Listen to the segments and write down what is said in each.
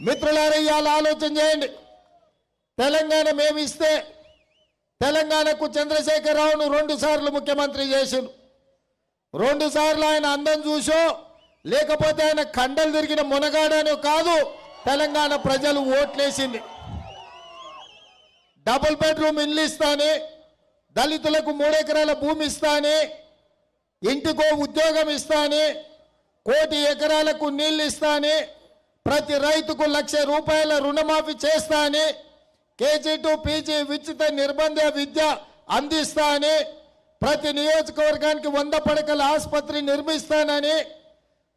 మిత్రులారా ఇవాళ ఆలోచన చేయండి. తెలంగాణ మేమిస్తే తెలంగాణకు చంద్రశేఖరరావును 2 సార్లు ముఖ్యమంత్రి చేసిండు. 2 సార్లు ఆయన అందం చూసో లేకపోతే ఆయన కండలు తిరిగిన మునగాడనో కాదు తెలంగాణ ప్రజలు ఓట్లేసింది. డబుల్ బెడ్రూమ్ ఇల్లు ఇస్తానే, దళితులకు 3 ఎకరాల భూమి ఇస్తానే, ఇంటికో ఉద్యోగం ఇస్తానే, 1 కోటి ఎకరాలకు నీళ్లు ఇస్తానే, ప్రతి రైతుకు 1,00,000 రూపాయల రుణమాఫీ చేస్తానే, కేజీ టు పీజీ ఉచిత నిర్బంధ విద్య అందిస్తానే, ప్రతి నియోజకవర్గానికి 100 పడకల ఆసుపత్రి నిర్మిస్తానని,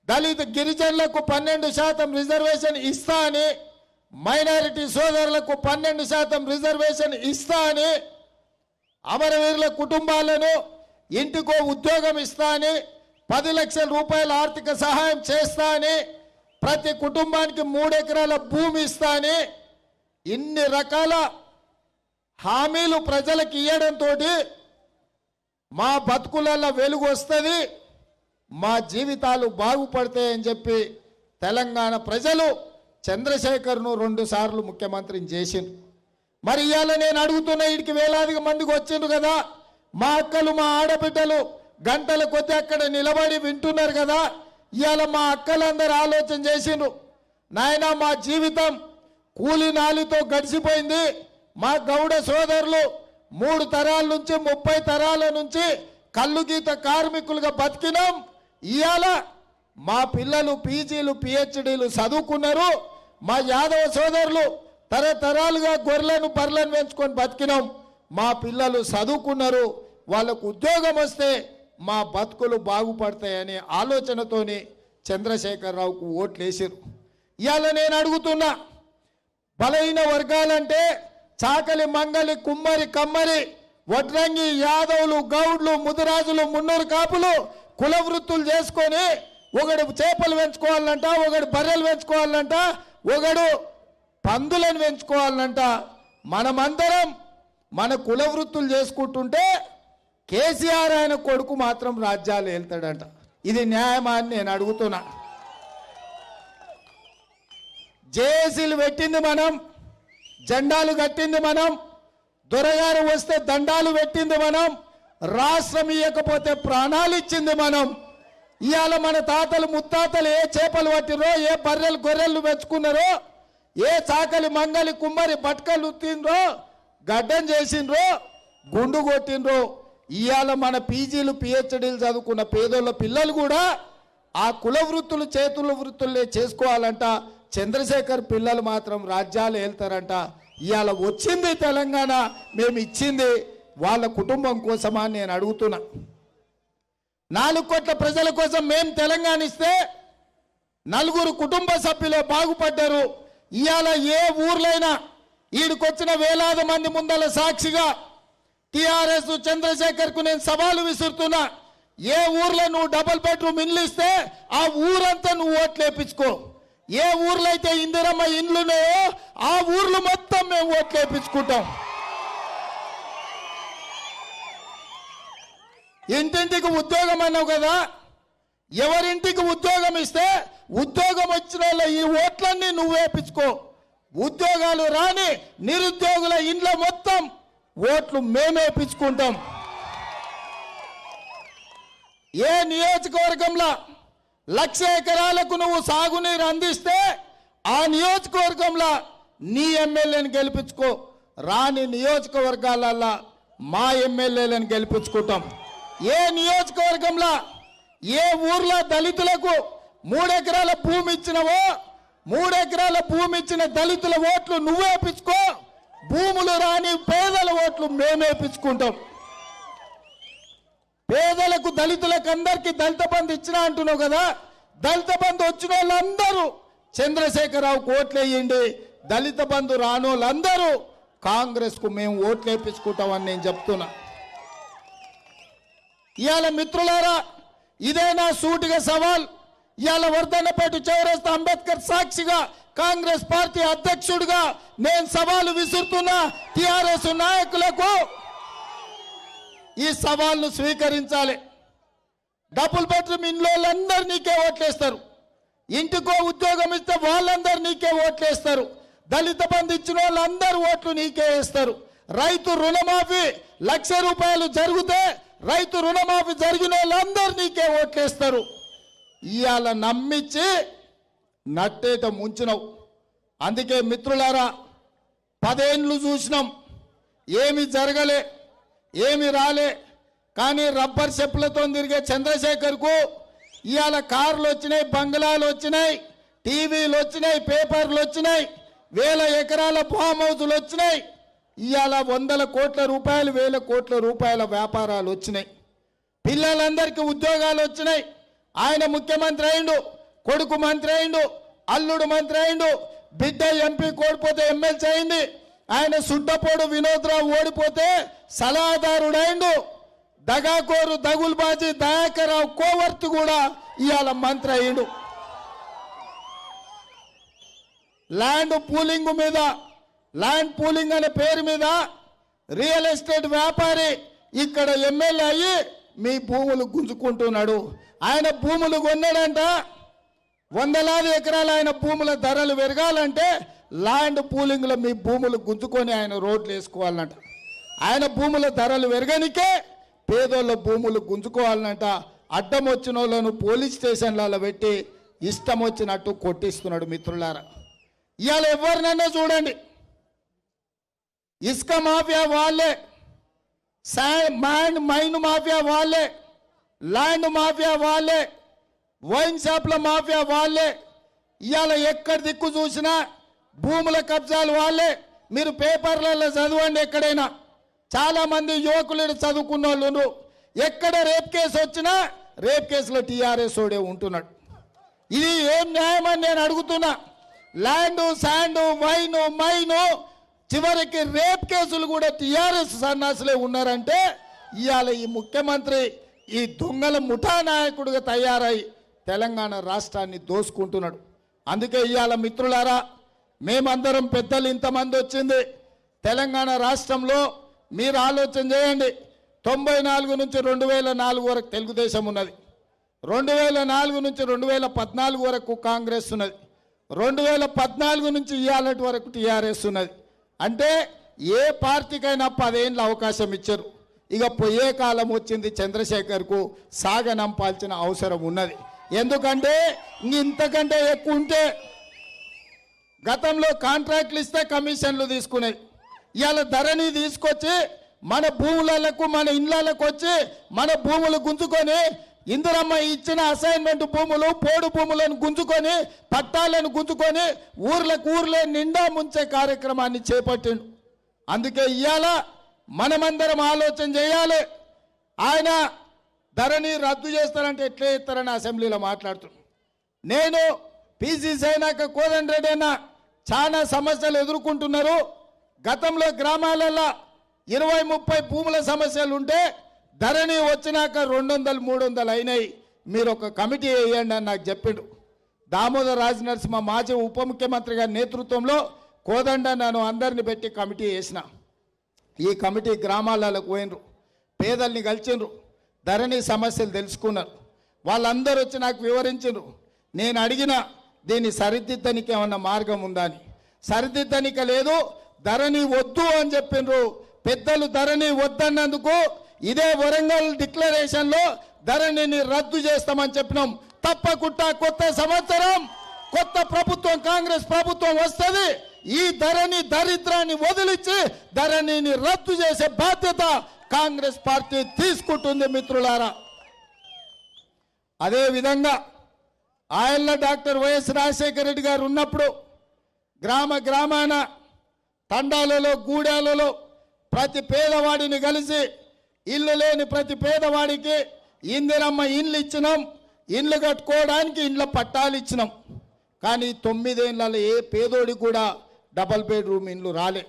దళిత గిరిజనులకు 12% రిజర్వేషన్ ఇస్తానే, మైనారిటీ సోదరులకు 12% రిజర్వేషన్ ఇస్తానే, అమరవీరుల కుటుంబాలను ఇంటికో ఉద్యోగం ఇస్తానే, 10 లక్షల రూపాయల ఆర్థిక సహాయం చేస్తానే, ప్రతి కుటుంబానికి 3 ఎకరాల భూమి ఇస్తానే, ఇన్ని రకాల హామీలు ప్రజలకు ఇవ్వడంతో మా బతుకులలో వెలుగు వస్తుంది, మా జీవితాలు బాగుపడతాయని చెప్పి తెలంగాణ ప్రజలు చంద్రశేఖర్ను 2 సార్లు ముఖ్యమంత్రిని చేసిండు. మరి ఇవాళ నేను అడుగుతున్న వీడికి వేలాదిగా మందికి వచ్చిండ్రు కదా, మా అక్కలు మా ఆడబిడ్డలు గంటల కొద్ది అక్కడ నిలబడి వింటున్నారు కదా. ఇవాళ మా అక్కలందరూ ఆలోచన చేసిండ్రు, నాయనా మా జీవితం కూలి నాలితో గడిచిపోయింది, మా గౌడ సోదరులు 3 తరాల నుంచి 30 తరాల నుంచి కల్లు గీత కార్మికులుగా బతికినాం. ఇవాళ మా పిల్లలు పీజీలు పిహెచ్డీలు చదువుకున్నారు, మా యాదవ సోదరులు తరతరాలుగా గొర్రెలను బర్రెలను పెంచుకొని బతికినాం, మా పిల్లలు చదువుకున్నారు, వాళ్ళకు ఉద్యోగం వస్తే మా బతుకులు బాగుపడతాయనే ఆలోచనతోని చంద్రశేఖరరావుకు ఓట్లు వేసారు. ఇవాళ నేను అడుగుతున్నా, బలహీన వర్గాలంటే చాకలి మంగలి కుమ్మరి కమ్మరి వడ్రంగి యాదవులు గౌడ్లు ముదిరాజులు మున్నూరు కాపులు కుల వృత్తులు చేసుకొని ఒకడు చేపలు పెంచుకోవాలంట, ఒకడు బర్రెలు పెంచుకోవాలంట, ఒకడు పందులను పెంచుకోవాలంట. మనమందరం మన కుల వృత్తులు చేసుకుంటుంటే కేసీఆర్ ఆయన కొడుకు మాత్రం రాజ్యాలు వెళ్తాడంట. ఇది న్యాయమా అని నేను అడుగుతున్నా. జేఏసీలు పెట్టింది మనం, జెండాలు కట్టింది మనం, దొరగారు వస్తే దండాలు పెట్టింది మనం, రాష్ట్రం ఇవ్వకపోతే ప్రాణాలు ఇచ్చింది మనం. ఇవాళ మన తాతలు ముత్తాతలు ఏ చేపలు పట్టిరో, ఏ బర్రెలు గొర్రెలు పెంచుకున్నారో, ఏ చాకలి మంగలి కుమ్మరి బట్కలు ఉత్తిండ్రో, గడ్డం చేసిండ్రో, గుండు కొట్టిండ్రో, ఇవాళ మన పీజీలు పిహెచ్డీలు చదువుకున్న పేదోళ్ళ పిల్లలు కూడా ఆ కుల వృత్తులు చేతుల వృత్తులే చేసుకోవాలంట. చంద్రశేఖర్ పిల్లలు మాత్రం రాజ్యాలు వెళ్తారంట. ఇవాళ వచ్చింది తెలంగాణ, మేము ఇచ్చింది వాళ్ళ కుటుంబం కోసమా అని నేను అడుగుతున్నా. 4 కోట్ల ప్రజల కోసం మేము తెలంగాణ ఇస్తే 4 కుటుంబ సభ్యులే బాగుపడ్డారు. ఇవాళ ఏ ఊర్లైనా ఈడికొచ్చిన వేలాది మంది ముందల సాక్షిగా టిఆర్ఎస్ చంద్రశేఖర్కు నేను సవాలు విసురుతున్నా. ఏ ఊర్లో నువ్వు డబుల్ బెడ్రూమ్ ఇల్లు ఇస్తే ఆ ఊరంతా నువ్వు ఓట్లు వేయించుకో. ఏ ఊర్లో అయితే ఇందిరమ్మ ఇండ్లున్నాయో ఆ ఊర్లు మొత్తం మేము ఓట్లు వేయించుకుంటాం. ఇంటింటికి ఉద్యోగం అన్నావు కదా, ఎవరింటికి ఉద్యోగం ఇస్తే ఉద్యోగం వచ్చిన వాళ్ళ ఈ ఓట్లన్నీ నువ్వు వేయించుకో. ఉద్యోగాలు రాని నిరుద్యోగుల ఇండ్ల మొత్తం ఓట్లు మేమే వేయించుకుంటాం. ఏ నియోజకవర్గంలో 1,00,000 ఎకరాలకు నువ్వు సాగునీరు అందిస్తే ఆ నియోజకవర్గంలో నీ ఎమ్మెల్యేని గెలిపించుకో. రాని నియోజకవర్గాలలో మా ఎమ్మెల్యేలను గెలిపించుకుంటాం. ఏ నియోజకవర్గంలో ఏ ఊర్లో దళితులకు 3 ఎకరాల భూమి ఇచ్చినవో 3 ఎకరాల భూమి ఇచ్చిన దళితుల ఓట్లు నువ్వే వేయించుకో. భూములు రాని పేదల ఓట్లు మేమే వేయించుకుంటాం. పేదలకు దళితులకు అందరికీ దళిత బంధు ఇచ్చినా అంటున్నావు కదా, దళిత బంధు వచ్చిన వాళ్ళందరూ చంద్రశేఖరరావుకు ఓట్లు వేయండి. దళిత బంధు రానోళ్ళందరూ కాంగ్రెస్కు మేము ఓట్లు వేయించుకుంటామని నేను చెప్తున్నా. ఇవాళ మిత్రులారా, ఇదే నా సూటిగా సవాల్. ఇవాళ వర్ధన్నపేట చౌరస్తా అంబేద్కర్ సాక్షిగా కాంగ్రెస్ పార్టీ అధ్యక్షుడిగా నేను సవాలు విసురుతున్నా టిఆర్ఎస్ నాయకులకు. ఈ సవాల్ను స్వీకరించాలి. డబుల్ బెడ్రూమ్ ఇండ్లు వాళ్ళందరూ నీకే ఓట్లేస్తారు. ఇంటికో ఉద్యోగం ఇస్తే వాళ్ళందరూ నీకే ఓట్లేస్తారు. దళిత బంధు ఇచ్చిన వాళ్ళందరూ ఓట్లు నీకే వేస్తారు. రైతు రుణమాఫీ 1,00,000 రూపాయలు జరిగితే రైతు రుణమాఫీ జరిగిన వాళ్ళందరూ నీకే ఓట్లేస్తారు. ఇవాళ నమ్మించి నట్టేట ముంచినావు. అందుకే మిత్రులారా, 10 ఏళ్ళు చూసినాం, ఏమి జరగలే, ఏమి రాలే. కానీ రబ్బర్ చెప్పులతో తిరిగే చంద్రశేఖర్కు ఇవాళ కార్లు వచ్చినాయి, బంగ్లాలు వచ్చినాయి, టీవీలు వచ్చినాయి, పేపర్లు వచ్చినాయి, 1000 ఎకరాల ఫామ్ హౌజులు వచ్చినాయి. ఇవాళ 100 కోట్ల రూపాయలు, 1000 కోట్ల రూపాయల వ్యాపారాలు వచ్చినాయి. పిల్లలందరికీ ఉద్యోగాలు వచ్చినాయి. ఆయన ముఖ్యమంత్రి అయిండు, కొడుకు మంత్రి అయిండు, అల్లుడు మంత్రి అయిండు, బిడ్డ ఎంపీ ఓడిపోతే ఎమ్మెల్సీ అయింది. ఆయన సుట్టపోడు వినోద్రావు ఓడిపోతే సలహాదారుడు అయిండు. దగాకోరు దగుల్బాజీ దయాకర్రావు కోవర్తు కూడా ఇవాళ మంత్రి అయ్యిండు. ల్యాండ్ పూలింగ్ మీద, ల్యాండ్ పూలింగ్ అనే పేరు మీద రియల్ ఎస్టేట్ వ్యాపారి ఇక్కడ ఎమ్మెల్యే అయ్యి మీ భూములు గుంజుకుంటున్నాడు. ఆయన భూములు కొన్నాడంట, 100,000 ఎకరాలు ఆయన భూముల ధరలు పెరగాలంటే ల్యాండ్ పూలింగ్లో మీ భూములు గుంజుకొని ఆయన రోడ్లు వేసుకోవాలంట. ఆయన భూముల ధరలు పెరగనికే పేదోళ్ళ భూములు గుంజుకోవాలంట. అడ్డం వచ్చిన వాళ్ళను పోలీస్ స్టేషన్లలో పెట్టి ఇష్టం వచ్చినట్టు కొట్టిస్తున్నాడు. మిత్రులారా, ఇవాళ ఎవరినన్నా చూడండి, ఇసుక మాఫియా వాళ్ళే, మైన్ మాఫియా వాళ్ళే, ల్యాండ్ మాఫియా వాళ్ళే, వైన్ షాప్ల మాఫియా వాళ్ళే. ఇవాళ ఎక్కడ దిక్కు చూసినా భూముల కబ్జాలు వాళ్ళే. మీరు పేపర్లలో చదవండి, ఎక్కడైనా చాలా మంది యువకులు చదువుకున్న వాళ్ళు ఎక్కడ రేప్ కేసు వచ్చినా రేప్ కేసులో టీఆర్ఎస్ ఓడే ఉంటున్నాడు. ఇది ఏం న్యాయం అని నేను అడుగుతున్నా. ల్యాండ్, శాండ్, వైన్, మైను, చివరికి రేప్ కేసులు కూడా టీఆర్ఎస్ సన్నాసులే ఉన్నారంటే ఇవాళ ఈ ముఖ్యమంత్రి ఈ దొంగల ముఠా నాయకుడిగా తయారై తెలంగాణ రాష్ట్రాన్ని దోసుకుంటున్నాడు. అందుకే ఇవాళ మిత్రులారా, మేమందరం పెద్దలు ఇంతమంది వచ్చింది తెలంగాణ రాష్ట్రంలో. మీరు ఆలోచన చేయండి, 94 నుంచి 2004 వరకు తెలుగుదేశం ఉన్నది, 2004 నుంచి 2014 వరకు కాంగ్రెస్ ఉన్నది, 2014 నుంచి ఇవాళటి వరకు టీఆర్ఎస్ ఉన్నది. అంటే ఏ పార్టీకైనా 10 ఏళ్ళ అవకాశం ఇచ్చారు. ఇక పోయే కాలం వచ్చింది, చంద్రశేఖర్కు సాగనంపాల్సిన అవసరం ఉన్నది. ఎందుకంటే ఇంతకంటే ఎక్కువ ఉంటే గతంలో కాంట్రాక్ట్లు ఇస్తే కమిషన్లు తీసుకునేది. ఇవాళ ధరని తీసుకొచ్చి మన భూములకు, మన ఇళ్ళకు వచ్చి మన భూములు గుంజుకొని, ఇందిరమ్మ ఇచ్చిన అసైన్మెంట్ భూములు, పోడు భూములను గుంజుకొని, పట్టాలను గుంజుకొని ఊర్లే నిండా ముంచే కార్యక్రమాన్ని చేపట్టిండు. అందుకే ఇవాళ మనమందరం ఆలోచన చేయాలి. ఆయన ధరని రద్దు చేస్తారంటే ఎట్లా చేస్తారని అసెంబ్లీలో మాట్లాడుతున్నాను. నేను పిసిసి అయినాక కోదండరెడ్డి అన్న చాలా సమస్యలు ఎదుర్కొంటున్నారు. గతంలో గ్రామాలలో 20-30 భూముల సమస్యలు ఉంటే ధరణి వచ్చినాక 200-300 అయినాయి. మీరు ఒక కమిటీ వేయండి అని నాకు చెప్పిండు. దామోదర్ రాజనరసింహ మాజీ ఉప ముఖ్యమంత్రి గారి నేతృత్వంలో కోదండ నన్ను అందరిని పెట్టి కమిటీ వేసిన. ఈ కమిటీ గ్రామాలకు పోయినరు, పేదల్ని కలిసిండ్రు, ధరణి సమస్యలు తెలుసుకున్నారు. వాళ్ళందరూ వచ్చి నాకు వివరించారు. నేను అడిగిన దీన్ని సరిదిద్దనికి ఏమన్నా మార్గం ఉందా అని. సరిదిద్దనిక లేదు, ధరణి వద్దు అని చెప్పిండ్రు పెద్దలు. ధరణి వద్దన్నందుకు ఇదే వరంగల్ డిక్లరేషన్లో ధరణిని రద్దు చేస్తామని చెప్పినాం. తప్పకుండా కొత్త సంవత్సరం, కొత్త ప్రభుత్వం, కాంగ్రెస్ ప్రభుత్వం వస్తుంది. ఈ ధరణి దరిద్రాన్ని వదిలించి ధరణిని రద్దు చేసే బాధ్యత కాంగ్రెస్ పార్టీ తీసుకుంటుంది. మిత్రులారా, అదేవిధంగా ఆయల్ల డాక్టర్ వైఎస్ రాజశేఖర రెడ్డి గారు ఉన్నప్పుడు గ్రామాన తండాలలో, గూడాలలో ప్రతి పేదవాడిని కలిసి ఇల్లు లేని ప్రతి పేదవాడికి ఇందిరమ్మ ఇండ్లు ఇచ్చినాం. ఇండ్లు కట్టుకోవడానికి ఇండ్ల పట్టాలు ఇచ్చినాం. కానీ 9 ఏళ్ళలో ఏ పేదోడికి కూడా డబల్ బెడ్రూమ్ ఇండ్లు రాలే.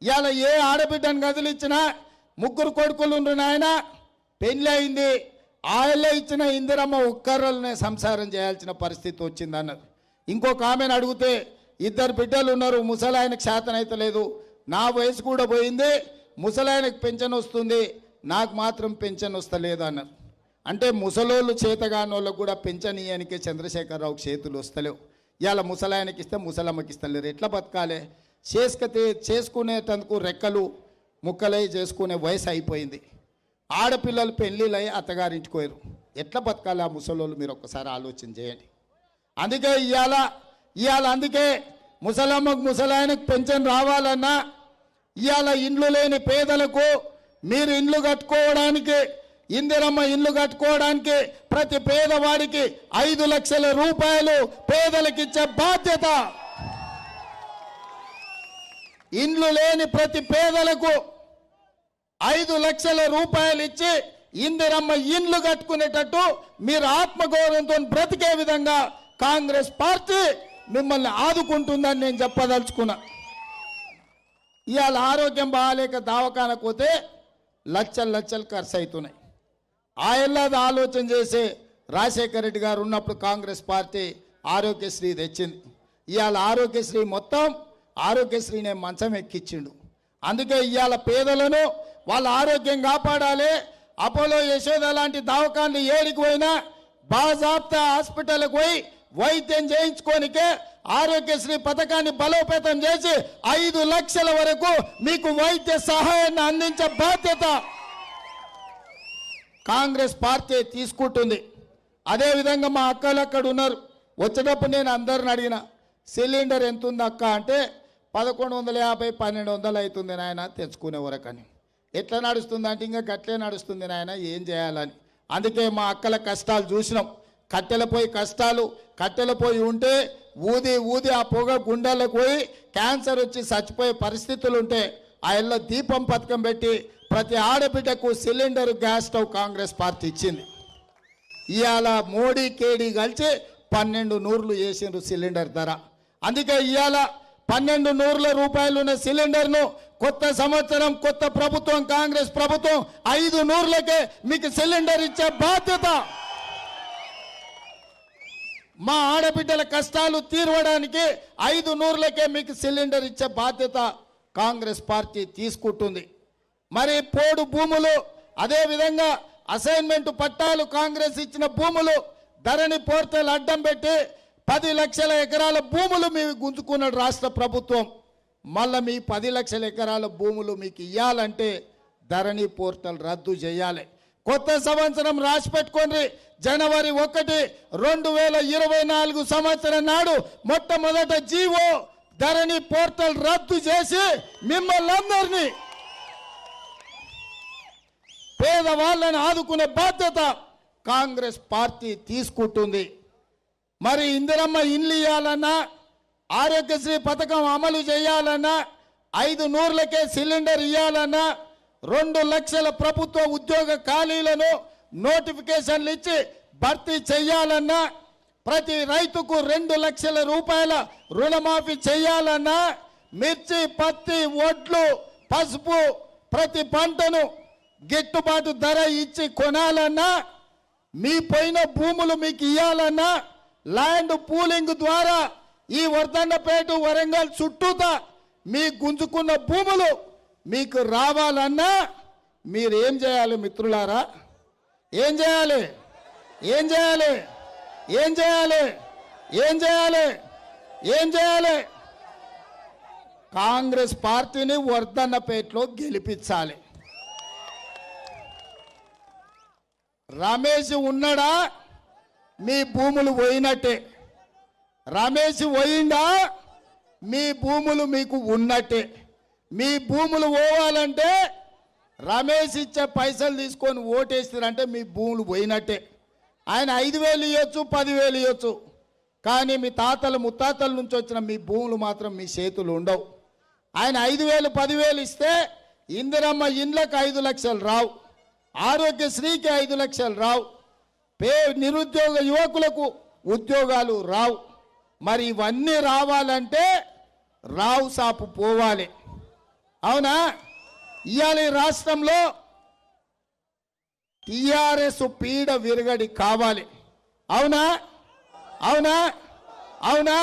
ఇవాళ ఏ ఆడబిడ్డను కదిలిచ్చినా 3 కొడుకులు ఉండ్రు నాయన, పెళ్ళి అయింది, ఆయల్లో ఇచ్చిన ఇందిరమ్మ ఒక్కరోనే సంసారం చేయాల్సిన పరిస్థితి వచ్చింది అన్నారు. ఇంకొక ఆమెను అడిగితే 2 బిడ్డలు ఉన్నారు, ముసలాయనకు శాతం అయితే లేదు, నా వయసు కూడా పోయింది, ముసలాయనకు పెన్షన్ వస్తుంది, నాకు మాత్రం పెన్షన్ వస్తలేదు అన్నారు. అంటే ముసలోళ్ళు చేతగానోళ్ళకు కూడా పెంచనీయానికే చంద్రశేఖరరావుకి చేతులు వస్తలేవు. ఇవాళ ముసలాయనకి ఇస్తే ముసలమ్మకి ఇస్తలేరు. ఎట్లా బతకాలి? చేసుకునేటందుకు రెక్కలు ముక్కలై చేసుకునే వయసు అయిపోయింది. ఆడపిల్లలు పెళ్ళిళ్ళై అత్తగారింటికి పోయారు. ఎట్లా బతకాలి ఆ ముసలోళ్ళు? మీరు ఒక్కసారి ఆలోచన చేయండి. అందుకే ఇవాళ అందుకే ముసలమ్మకు ముసలాయనకు పెన్షన్ రావాలన్నా, ఇవాళ ఇండ్లు లేని పేదలకు మీరు ఇండ్లు కట్టుకోవడానికి, ఇందిరమ్మ ఇండ్లు కట్టుకోవడానికి ప్రతి పేదవాడికి 5 లక్షల రూపాయలు పేదలకు ఇచ్చే బాధ్యత. ఇండ్లు లేని ప్రతి పేదలకు 5 లక్షల రూపాయలు ఇచ్చి ఇందిరమ్మ ఇండ్లు కట్టుకునేటట్టు మీరు ఆత్మగౌరవంతో బ్రతికే విధంగా కాంగ్రెస్ పార్టీ మిమ్మల్ని ఆదుకుంటుందని నేను చెప్పదలుచుకున్నా. ఇవాళ ఆరోగ్యం బాగాలేక దవాఖానకు పోతే లక్షలు ఖర్చు అవుతున్నాయి. ఆయనది ఆలోచన చేసి రాజశేఖర రెడ్డి గారు ఉన్నప్పుడు కాంగ్రెస్ పార్టీ ఆరోగ్యశ్రీ తెచ్చింది. ఇవాళ ఆరోగ్యశ్రీ మొత్తం ఆరోగ్యశ్రీనే మంచం ఎక్కించిండు. అందుకే ఇవాళ పేదలను వాళ్ళ ఆరోగ్యం కాపాడాలి. అపోలో యశోద లాంటి దవాఖాన్లు ఏడికి పోయినా బాజాప్తా హాస్పిటల్కి పోయి వైద్యం చేయించుకోనికే ఆరోగ్యశ్రీ పథకాన్ని బలోపేతం చేసి 5 లక్షల వరకు మీకు వైద్య సహాయాన్ని అందించే బాధ్యత కాంగ్రెస్ పార్టీ తీసుకుంటుంది. అదేవిధంగా మా అక్కలు అక్కడ ఉన్నారు. వచ్చేటప్పుడు నేను అందరిని అడిగిన, సిలిండర్ ఎంత ఉంది అక్క అంటే 1150 1200 అవుతుంది నాయన తెచ్చుకునే వరకని. ఎట్లా నడుస్తుంది అంటే ఇంకా గట్లే నడుస్తుంది నాయన, ఏం చేయాలని. అందుకే మా అక్కల కష్టాలు చూసినాం. కట్టెల పోయి ఉంటే ఊది ఆ పొగ గుండెలకు పోయి క్యాన్సర్ వచ్చి చచ్చిపోయే పరిస్థితులు ఉంటే ఆ ఇళ్ళ దీపం పథకం పెట్టి ప్రతి ఆడబిడ్డకు cylinder gas stove Congress party ఇచ్చింది. ఇవాళ మోడీ కేడీ కలిసి 12 నూర్లు చేసిండ్రు సిలిండర్ ధర. అందుకే ఇవాళ 12 నూర్ల రూపాయలు ఉన్న సిలిండర్ను కొత్త సంవత్సరం కొత్త ప్రభుత్వం కాంగ్రెస్ ప్రభుత్వం 5 నూర్లకే మీకు సిలిండర్ ఇచ్చే బాధ్యత, మా ఆడబిడ్డల కష్టాలు తీర్వడానికి 5 నూర్లకే మీకు సిలిండర్ ఇచ్చే బాధ్యత కాంగ్రెస్ పార్టీ తీసుకుంటుంది. మరి పోడు భూములు, అదేవిధంగా అసైన్మెంట్ పట్టాలు కాంగ్రెస్ ఇచ్చిన భూములు ధరణి పోర్టల్ అడ్డం పెట్టి 10 లక్షల ఎకరాల భూములు మేము గుంజుకున్నాడు రాష్ట్ర ప్రభుత్వం. మళ్ళీ మీ 10 లక్షల ఎకరాల భూములు మీకు ఇవ్వాలంటే ధరణి పోర్టల్ రద్దు చేయాలి. కొత్త సంవత్సరం రాసి పెట్టుకోండి. జనవరి 1, 2024 సంవత్సరం నాడు మొట్టమొదట జీవో ధరణి పోర్టల్ రద్దు చేసి మిమ్మల్ని అందరినీ పేదవాళ్ళని ఆదుకునే బాధ్యత కాంగ్రెస్ పార్టీ తీసుకుంటుంది. మరి ఇందిరమ్మ ఇండ్లు ఇవ్వాలన్నా, ఆరోగ్యశ్రీ పథకం అమలు చేయాలన్నా, 5 నూర్లకే సిలిండర్ ఇవ్వాలన్నా, 2 లక్షల ప్రభుత్వ ఉద్యోగ ఖాళీలను నోటిఫికేషన్లు ఇచ్చి భర్తీ చేయాలన్నా, ప్రతి రైతుకు 2 లక్షల రూపాయల రుణమాఫీ చేయాలన్నా, మిర్చి, పత్తి, వడ్లు, పసుపు ప్రతి పంటను గిట్టుబాటు ధర ఇచ్చి కొనాలన్నా, మీ పోయిన భూములు మీకు ఇవ్వాలన్నా, ల్యాండ్ పూలింగ్ ద్వారా ఈ వర్ధన్నపేట వరంగల్ చుట్టూతా మీ గుంజుకున్న భూములు మీకు రావాలన్నా మీరేం చేయాలి మిత్రులారా? ఏం చేయాలి? ఏం చేయాలి? ఏం చేయాలి? ఏం చేయాలి? ఏం చేయాలి? కాంగ్రెస్ పార్టీని వర్ధన్నపేటలో గెలిపించాలి. రమేష్ ఉన్నాడా? మీ భూములు పోయినట్టే. రమేష్ పోయిందా? మీ భూములు మీకు ఉన్నట్టే. మీ భూములు పోవాలంటే రమేష్ ఇచ్చే పైసలు తీసుకొని ఓటేస్తారంటే మీ భూములు పోయినట్టే. ఆయన 5,000 ఇవ్వచ్చు, 10,000 ఇవ్వచ్చు, కానీ మీ తాతలు ముత్తాతల నుంచి వచ్చిన మీ భూములు మాత్రం మీ చేతులు ఉండవు. ఆయన 5,000, 10,000 ఇస్తే ఇందిరమ్మ ఇండ్లకు 5 లక్షలు రావు, ఆరోగ్యశ్రీకి 5 లక్షలు రావు, నిరుద్యోగ యువకులకు ఉద్యోగాలు రావు. మరి ఇవన్నీ రావాలంటే రావు సాపు పోవాలి. అవునా? ఇవాళ రాష్ట్రంలో టిఆర్ఎస్ పీడ విరగడి కావాలి. అవునా? అవునా? అవునా?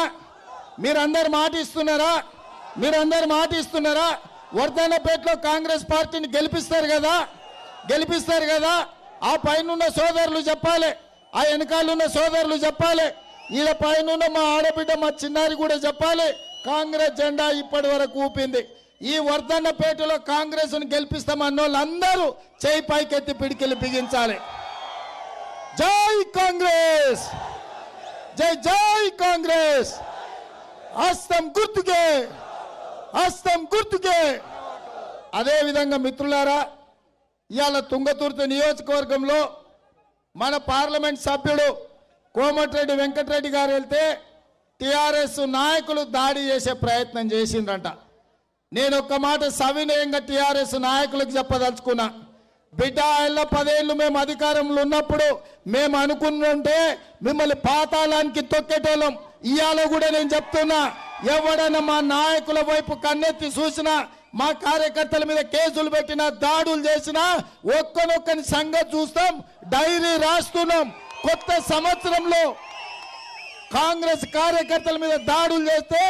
మీరందరు మాటిస్తున్నారా? మీరందరు మాటిస్తున్నారా? వర్ధన్నపేటలో కాంగ్రెస్ పార్టీని గెలిపిస్తారు కదా? గెలిపిస్తారు కదా? ఆ పైనున్న సోదరులు చెప్పాలి, ఆ వెనకాలన్న సోదరులు చెప్పాలి, ఈడ పైనున్న మా ఆడబిడ్డ మా చిన్నారి కూడా చెప్పాలి. కాంగ్రెస్ జెండా ఇప్పటి వరకు ఊపింది. ఈ వర్ధన్నపేటలో కాంగ్రెస్ ను గెలిపిస్తామన్న వాళ్ళందరూ చేయి పైకెత్తి పిడికిలు బిగించాలి. జై కాంగ్రెస్, జై జై కాంగ్రెస్. హస్తం గుర్తుకే, హస్తం గుర్తుకే. అదే విధంగా మిత్రులారా, ఇవాళ తుంగతుర్తి నియోజకవర్గంలో మన పార్లమెంట్ సభ్యుడు కోమటిరెడ్డి వెంకటరెడ్డి గారు వెళ్తే టిఆర్ఎస్ నాయకులు దాడి చేసే ప్రయత్నం చేసిండ్రంట. నేను ఒక్క మాట సవినయంగా టిఆర్ఎస్ నాయకులకు చెప్పదలుచుకున్నా. బిడ్డ ఆయన 10 ఏళ్ళు మేము అధికారంలో ఉన్నప్పుడు మేము అనుకుంటుంటే మిమ్మల్ని పాతాళానికి తొక్కేటోళ్ళం. ఇవాళ కూడా నేను చెప్తున్నా, ఎవడన్నా మా నాయకుల వైపు కన్నెత్తి చూసినా, మా కార్యకర్తల మీద కేసులు పెట్టినా, దాడులు చేసినా ఒక్కనొక్కని సంగతి చూస్తాం, డైరీ రాస్తున్నాం. కొత్త సంవత్సరంలో కాంగ్రెస్ కార్యకర్తల మీద దాడులు చేస్తే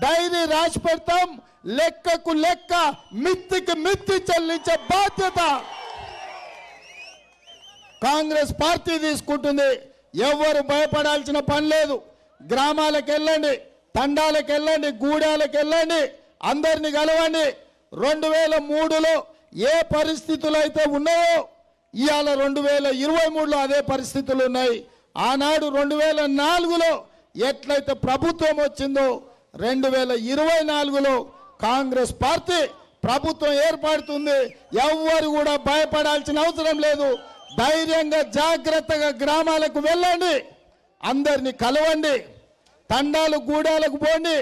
డైరీ రాసి పెడతాం. లెక్కకు లెక్క, మిత్తికి మిత్తి చెల్లించే బాధ్యత కాంగ్రెస్ పార్టీ తీసుకుంటుంది. ఎవరు భయపడాల్సిన పని లేదు. గ్రామాలకు వెళ్ళండి, తండాలకు వెళ్ళండి, గూడాలకు వెళ్ళండి, అందరినీ కలవండి. 2003లో ఏ పరిస్థితులు అయితే ఉన్నాయో ఇవాళ 2023లో అదే పరిస్థితులు ఉన్నాయి. ఆనాడు 2004లో ఎట్లయితే ప్రభుత్వం వచ్చిందో 2024లో కాంగ్రెస్ పార్టీ ప్రభుత్వం ఏర్పడుతుంది. ఎవ్వరు కూడా భయపడాల్సిన అవసరం లేదు. ధైర్యంగా జాగ్రత్తగా గ్రామాలకు వెళ్ళండి, అందరినీ కలవండి, తండాలు గూడాలకు పోండి,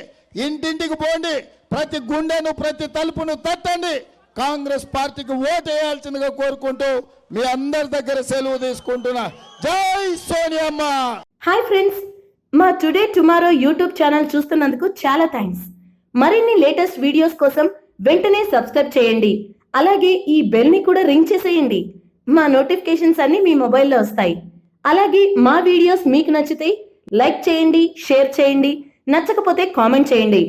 ఇంటింటికి పోండి, ప్రతి గుండెను ప్రతి తలుపును తట్టండి. కాంగ్రెస్ పార్టీకి ఓటు వేయాల్సిందిగా కోరుకుంటూ మీ అందరి దగ్గర సెలవు తీసుకుంటున్నా. జై సోనియమ్మ. హాయ్ ఫ్రెండ్స్, మా టుడే టుమారో యూట్యూబ్ ఛానల్ చూస్తున్నందుకు చాలా థ్యాంక్స్. మరిన్ని లేటెస్ట్ వీడియోస్ కోసం వెంటనే సబ్స్క్రైబ్ చేయండి. అలాగే ఈ బెల్ ని కూడా రింగ్ చేసేయండి. మా నోటిఫికేషన్స్ అన్ని మీ మొబైల్లో వస్తాయి. అలాగే మా వీడియోస్ మీకు నచ్చితే లైక్ చేయండి, షేర్ చేయండి, నచ్చకపోతే కామెంట్ చేయండి.